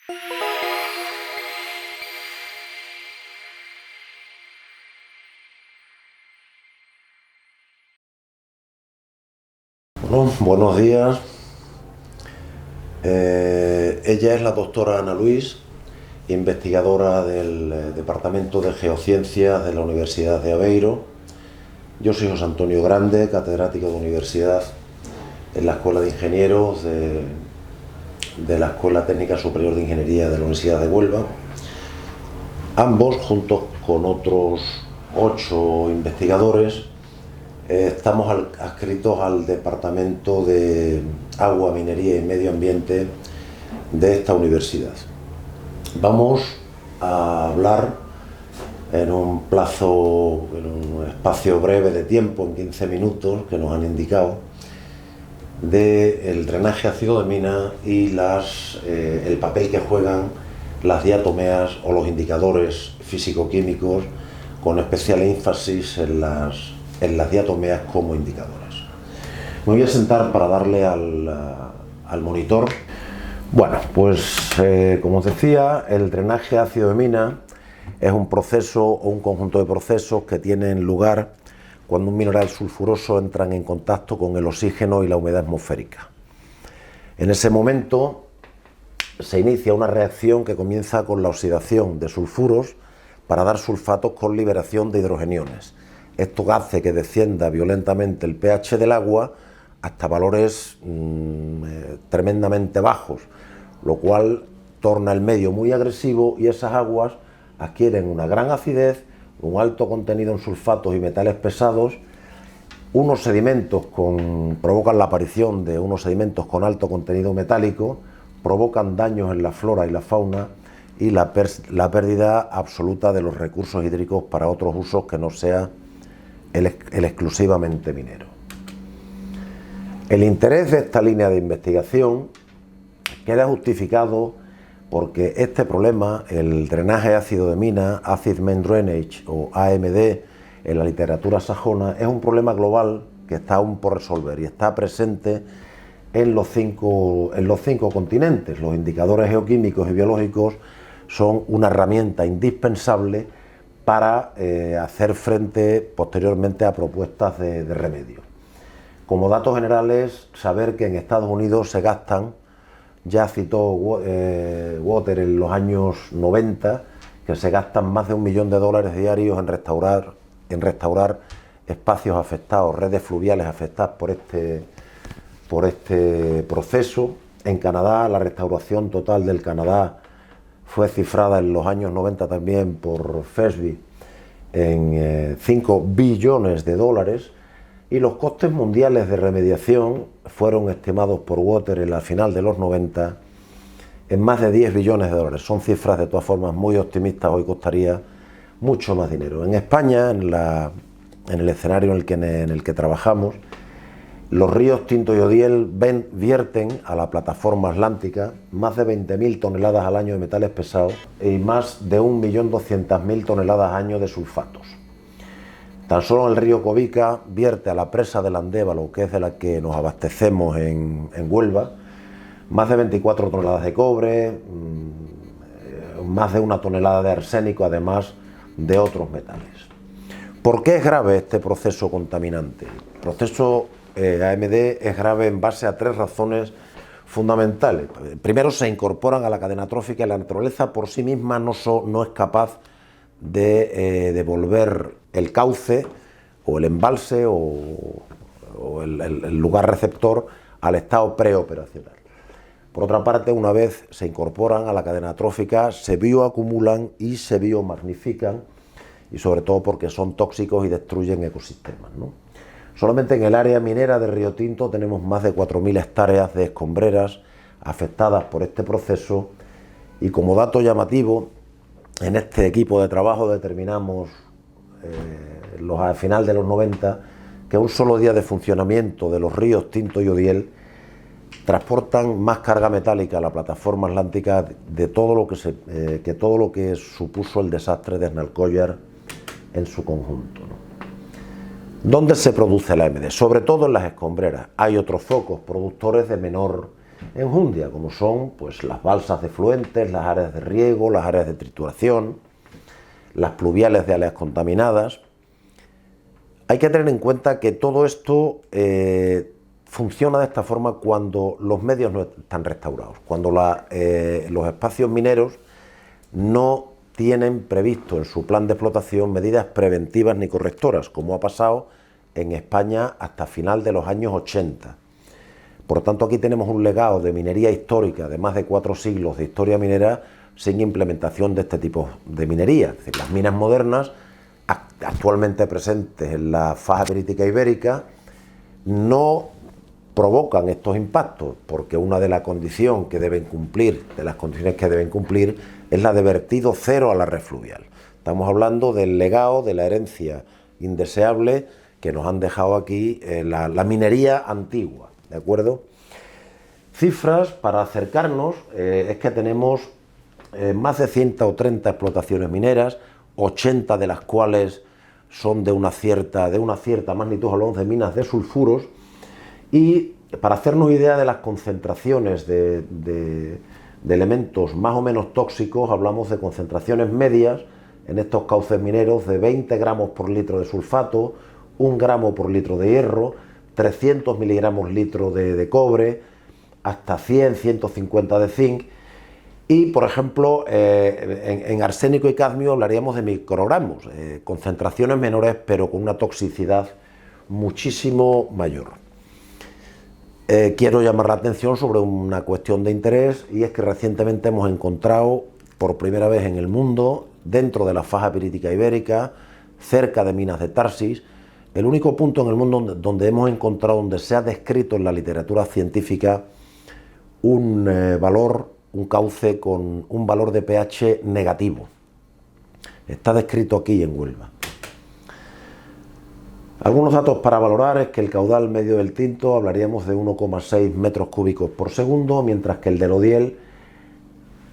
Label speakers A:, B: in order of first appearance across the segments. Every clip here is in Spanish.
A: Bueno, buenos días. Ella es la doctora Ana Luis, investigadora del Departamento de Geociencias de la Universidad de Aveiro. Yo soy José Antonio Grande, catedrático de universidad en la Escuela de Ingenieros de la Escuela Técnica Superior de Ingeniería de la Universidad de Huelva. Ambos, juntos con otros 8 investigadores, estamos adscritos al Departamento de Agua, Minería y Medio Ambiente de esta universidad. Vamos a hablar en un espacio breve de tiempo, en 15 minutos, que nos han indicado, del drenaje ácido de mina y el papel que juegan las diatomeas o los indicadores físico-químicos, con especial énfasis en las diatomeas como indicadores. Me voy a sentar para darle al monitor. Bueno, pues como os decía, el drenaje ácido de mina es un proceso o un conjunto de procesos que tienen lugar cuando un mineral sulfuroso entra en contacto con el oxígeno y la humedad atmosférica. En ese momento se inicia una reacción que comienza con la oxidación de sulfuros para dar sulfatos con liberación de hidrogeniones. Esto hace que descienda violentamente el pH del agua hasta valores tremendamente bajos, lo cual torna el medio muy agresivo y esas aguas adquieren una gran acidez, un alto contenido en sulfatos y metales pesados. Provocan la aparición de unos sedimentos con alto contenido metálico, provocan daños en la flora y la fauna y la pérdida absoluta de los recursos hídricos para otros usos que no sea el exclusivamente minero. El interés de esta línea de investigación queda justificado porque este problema, el drenaje ácido de mina, Acid Main Drainage o AMD en la literatura sajona, es un problema global que está aún por resolver y está presente en los cinco continentes. Los indicadores geoquímicos y biológicos son una herramienta indispensable para hacer frente posteriormente a propuestas de remedio. Como datos generales, saber que en Estados Unidos se gastan, ya citó Water en los años 90, que se gastan más de $1 millón diarios en restaurar espacios afectados, redes fluviales afectadas por este proceso. En Canadá, la restauración total del Canadá fue cifrada en los años 90 también por FESB en $5 billones, y los costes mundiales de remediación fueron estimados por Water en la final de los 90 en más de $10 billones. Son cifras de todas formas muy optimistas, hoy costaría mucho más dinero. En España, en el escenario en el que trabajamos, los ríos Tinto y Odiel vierten a la plataforma atlántica más de 20.000 toneladas al año de metales pesados y más de 1.200.000 toneladas al año de sulfatos. Tan solo el río Cobica vierte a la presa del Andévalo, que es de la que nos abastecemos en Huelva, más de 24 toneladas de cobre, más de 1 tonelada de arsénico, además de otros metales. ¿Por qué es grave este proceso contaminante? El proceso AMD es grave en base a 3 razones fundamentales. Primero, se incorporan a la cadena trófica y la naturaleza por sí misma no es capaz de devolver el cauce o el embalse o el lugar receptor al estado preoperacional. Por otra parte, una vez se incorporan a la cadena trófica, se bioacumulan y se biomagnifican, y sobre todo porque son tóxicos y destruyen ecosistemas, ¿no? Solamente en el área minera de Río Tinto tenemos más de 4.000 hectáreas de escombreras afectadas por este proceso, y como dato llamativo, en este equipo de trabajo determinamos al final de los 90 que un solo día de funcionamiento de los ríos Tinto y Odiel transportan más carga metálica a la plataforma atlántica que todo lo que supuso el desastre de Snarcollar en su conjunto, ¿no? ¿Dónde se produce la AMD? Sobre todo en las escombreras. Hay otros focos productores de menor enjundia, como son pues, las balsas de efluentes, las áreas de riego, las áreas de trituración, las pluviales de áreas contaminadas. Hay que tener en cuenta que todo esto funciona de esta forma cuando los medios no están restaurados, cuando los espacios mineros no tienen previsto en su plan de explotación medidas preventivas ni correctoras, como ha pasado en España hasta final de los años 80. Por tanto, aquí tenemos un legado de minería histórica de más de 4 siglos de historia minera sin implementación de este tipo de minería. Es decir, las minas modernas actualmente presentes en la faja pirítica ibérica no provocan estos impactos, porque una de las condiciones que deben cumplir, es la de vertido cero a la red fluvial. Estamos hablando del legado, de la herencia indeseable que nos han dejado aquí la minería antigua, ¿de acuerdo? Cifras para acercarnos, es que tenemos más de 130 explotaciones mineras, 80 de las cuales son de una cierta magnitud, hablamos de minas de sulfuros, y para hacernos idea de las concentraciones de elementos más o menos tóxicos, hablamos de concentraciones medias en estos cauces mineros de 20 gramos por litro de sulfato, 1 gramo por litro de hierro, 300 miligramos litro de cobre, hasta 100, 150 de zinc. Y, por ejemplo, en arsénico y cadmio hablaríamos de microgramos, concentraciones menores pero con una toxicidad muchísimo mayor. Quiero llamar la atención sobre una cuestión de interés, y es que recientemente hemos encontrado por primera vez en el mundo, dentro de la faja pirítica ibérica, cerca de minas de Tarsis, el único punto en el mundo donde hemos encontrado, donde se ha descrito en la literatura científica un cauce con un valor de pH negativo. Está descrito aquí en Huelva. Algunos datos para valorar es que el caudal medio del Tinto hablaríamos de 1,6 metros cúbicos por segundo, mientras que el del Odiel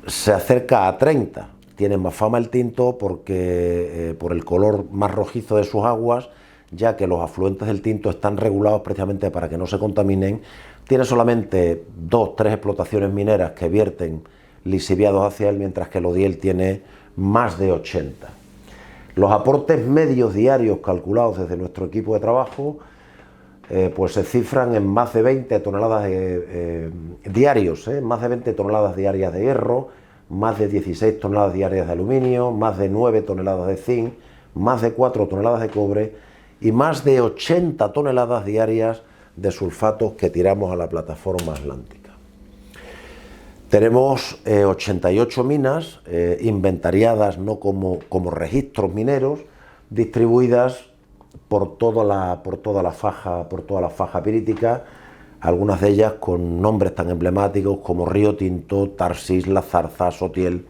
A: se acerca a 30. Tiene más fama el Tinto porque por el color más rojizo de sus aguas, ya que los afluentes del Tinto están regulados precisamente para que no se contaminen. Tiene solamente 2-3 explotaciones mineras que vierten lisiviados hacia él, mientras que el Odiel tiene más de 80. Los aportes medios diarios calculados desde nuestro equipo de trabajo pues se cifran en más de 20 toneladas diarios, más de 20 toneladas diarias de hierro, más de 16 toneladas diarias de aluminio, más de 9 toneladas de zinc, más de 4 toneladas de cobre y más de 80 toneladas diarias de sulfatos que tiramos a la plataforma atlántica. Tenemos 88 minas inventariadas no como registros mineros, distribuidas por toda la faja pirítica, algunas de ellas con nombres tan emblemáticos como Río Tinto, Tarsis, La Zarza, Sotiel.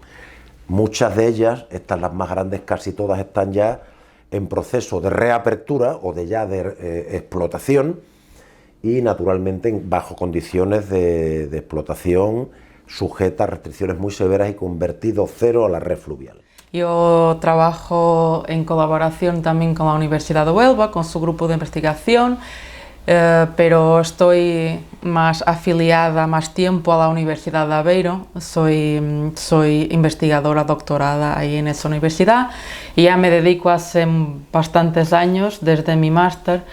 A: Muchas de ellas, estas las más grandes, casi todas están ya en proceso de reapertura o de explotación, y naturalmente bajo condiciones de explotación sujeta a restricciones muy severas y con vertido cero a la red fluvial.
B: Yo trabajo en colaboración también con la Universidad de Huelva, con su grupo de investigación, pero estoy más afiliada más tiempo a la Universidad de Aveiro. Soy investigadora doctorada ahí en esa universidad y ya me dedico hace bastantes años, desde mi máster,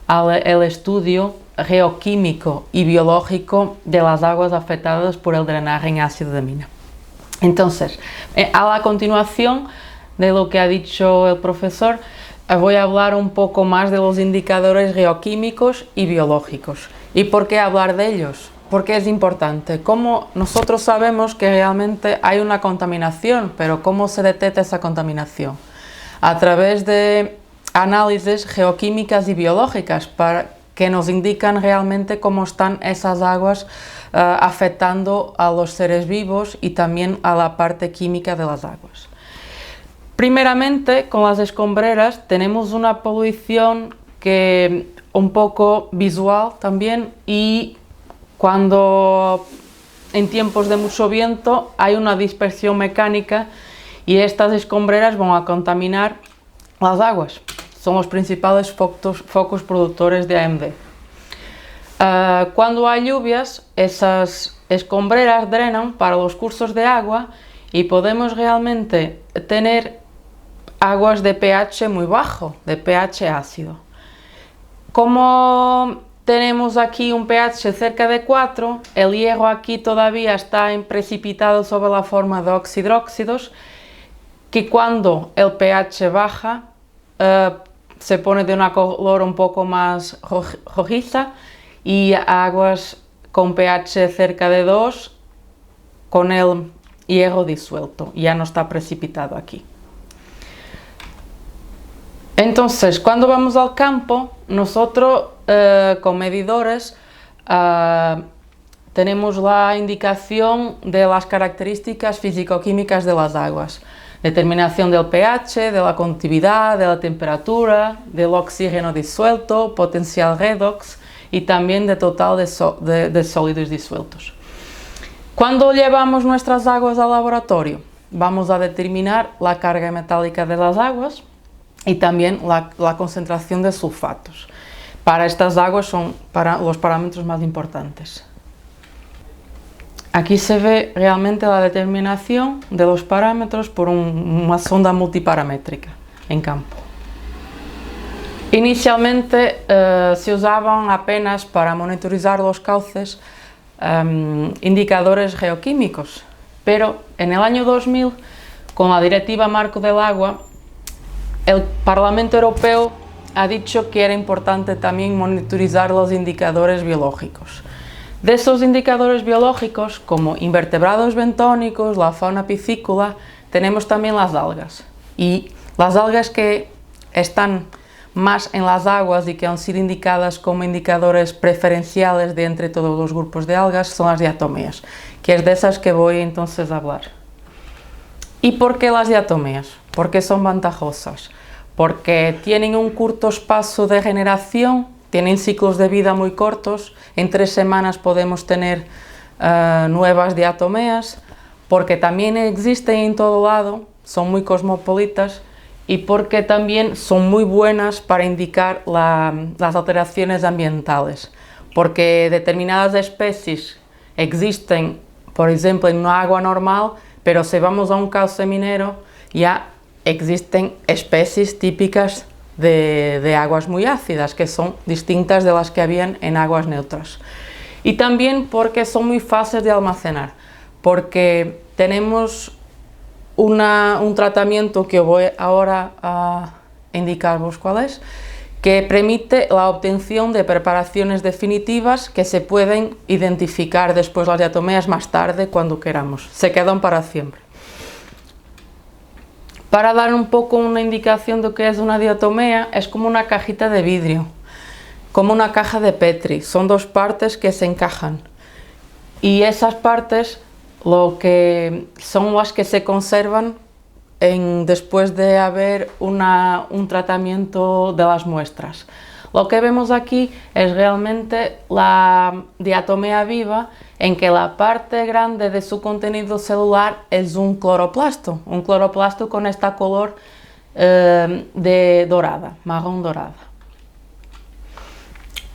B: al estudio geoquímico y biológico de las aguas afectadas por el drenaje en ácido de mina. Entonces, a la continuación de lo que ha dicho el profesor, voy a hablar un poco más de los indicadores geoquímicos y biológicos. ¿Y por qué hablar de ellos? Porque es importante. Como nosotros sabemos que realmente hay una contaminación, pero ¿cómo se detecta esa contaminación? A través de análisis geoquímicas y biológicas que nos indican realmente cómo están esas aguas afectando a los seres vivos y también a la parte química de las aguas. Primeramente, con las escombreras tenemos una polución que un poco visual también, y cuando en tiempos de mucho viento hay una dispersión mecánica y estas escombreras van a contaminar las aguas. Son los principales focos productores de AMD. Cuando hay lluvias, esas escombreras drenan para los cursos de agua y podemos realmente tener aguas de pH muy bajo, de pH ácido. Como tenemos aquí un pH cerca de 4, el hierro aquí todavía está precipitado sobre la forma de oxidróxidos, que cuando el pH baja se pone de una color un poco más rojiza, y aguas con pH cerca de 2 con el hierro disuelto, ya no está precipitado aquí. Entonces, cuando vamos al campo, nosotros con medidores tenemos la indicación de las características físico-químicas de las aguas. Determinación del pH, de la conductividad, de la temperatura, del oxígeno disuelto, potencial redox y también de total de sólidos disueltos. Cuando llevamos nuestras aguas al laboratorio, vamos a determinar la carga metálica de las aguas y también la concentración de sulfatos. Para estas aguas son los parámetros más importantes. Aquí se ve realmente la determinación de los parámetros por una sonda multiparamétrica en campo. Inicialmente se usaban apenas para monitorizar los cauces indicadores geoquímicos, pero en el año 2000, con la Directiva Marco del Agua, el Parlamento Europeo ha dicho que era importante también monitorizar los indicadores biológicos. De esos indicadores biológicos, como invertebrados bentónicos, la fauna piscícola, tenemos también las algas. Y las algas que están más en las aguas y que han sido indicadas como indicadores preferenciales de entre todos los grupos de algas son las diatomeas, que es de esas que voy entonces a hablar. ¿Y por qué las diatomeas? ¿Por qué son ventajosas? Porque tienen un corto espacio de generación, tienen ciclos de vida muy cortos, en 3 semanas podemos tener nuevas diatomeas, porque también existen en todo lado, son muy cosmopolitas y porque también son muy buenas para indicar las alteraciones ambientales, porque determinadas especies existen, por ejemplo, en una agua normal, pero si vamos a un cauce minero ya existen especies típicas de aguas muy ácidas, que son distintas de las que habían en aguas neutras. Y también porque son muy fáciles de almacenar, porque tenemos un tratamiento que voy ahora a indicaros cuál es, que permite la obtención de preparaciones definitivas que se pueden identificar después las diatomeas más tarde cuando queramos, se quedan para siempre. Para dar un poco una indicación de qué es una diatomea, es como una cajita de vidrio, como una caja de Petri, son 2 partes que se encajan y esas partes son las que se conservan después de haber un tratamiento de las muestras. Lo que vemos aquí es realmente la diatomea viva, en que la parte grande de su contenido celular es un cloroplasto con este color de dorada, marrón dorada.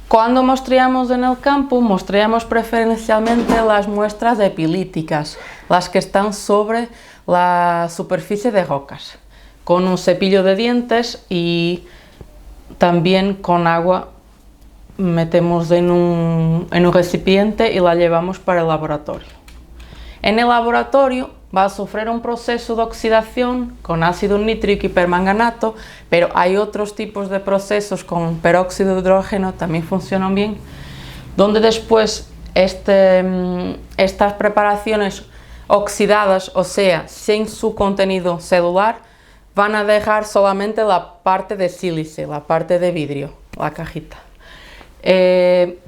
B: Cuando mostramos en el campo, mostramos preferencialmente las muestras epilíticas, las que están sobre la superficie de rocas, con un cepillo de dientes y también con agua metemos en un recipiente y la llevamos para el laboratorio. En el laboratorio va a sufrir un proceso de oxidación con ácido nítrico y permanganato, pero hay otros tipos de procesos con peróxido de hidrógeno, también funcionan bien, donde después estas preparaciones oxidadas, o sea, sin su contenido celular, van a dejar solamente la parte de sílice, la parte de vidrio, la cajita.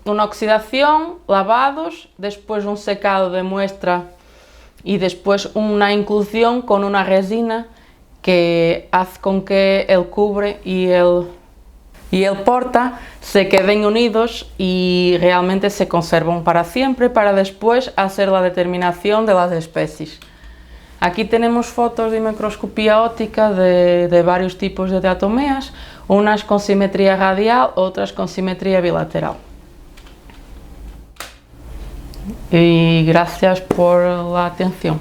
B: Una oxidación, lavados, después un secado de muestra y después una inclusión con una resina que hace con que el cubre y el porta se queden unidos y realmente se conservan para siempre, para después hacer la determinación de las especies. Aquí tenemos fotos de microscopía óptica de varios tipos de diatomeas, unas con simetría radial, otras con simetría bilateral. y gracias por la atención.